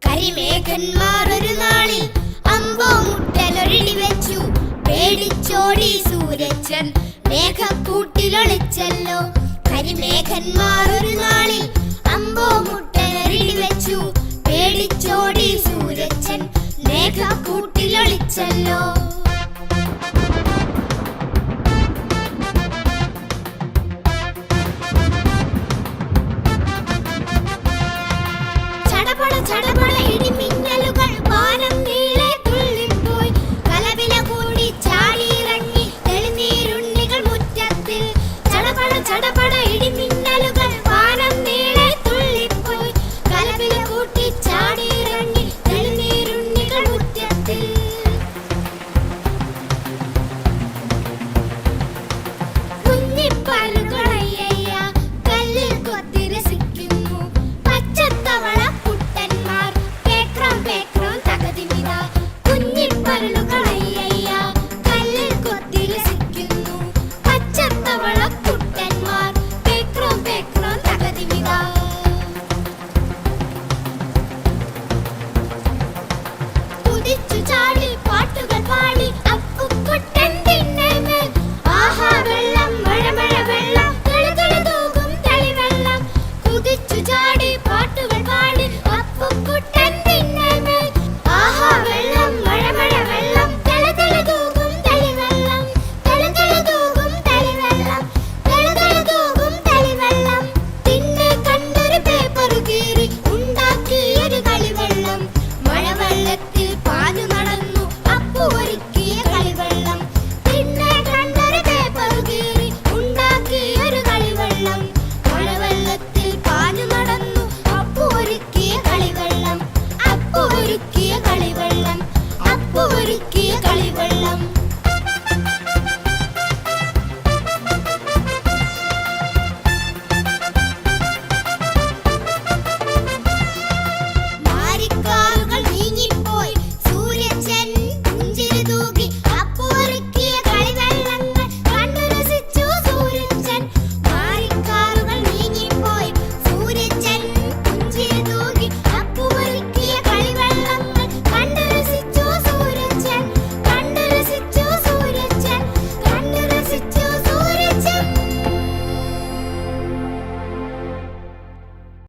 കരിമേഘന്മാർ ഒരു നാളിൽ അമ്പോ മുട്ടലൊരിടി വെച്ചു. പേടിച്ചോടി സൂരജൻ മേഘക്കൂട്ടിലൊളിച്ചല്ലോ. കരിമേഘന്മാർ ഒരു നാളിൽ അമ്പോ മുട്ടലൊരിടി വെച്ചു. പേടിച്ചോടി സൂരജൻ മേഘക്കൂട്ടിലൊളിച്ചല്ലോ. ചടപട ഇടിമിന്നലുകൾ വാനം നീളെ തുള്ളിപ്പോയി. കലപില കൂടി ചാടിയിറങ്ങി തെളിനീരുണ്ണികൾ മുറ്റത്തിൽ. ചടപട ഇടിമിന്നലുകൾ വാനം നീളെ തുള്ളിപ്പോയി. കലപില കൂട്ടി ചാടിയിറങ്ങി തെളിനീരുണ്ണികൾ മുറ്റത്തിൽ. കുഞ്ഞിപ്പലുകളയ്യ കല്ലിൽ കൊത്തി രസിക്കുന്നു. പച്ചത്തവള കുഞ്ഞിപ്പരലുകളയ്യ കല്ലിൽ കൊത്തി രസിക്കുന്നു. പച്ചത്തവള കുട്ടന്മാർ പേക്രോ പേക്രോ തകതിമിത.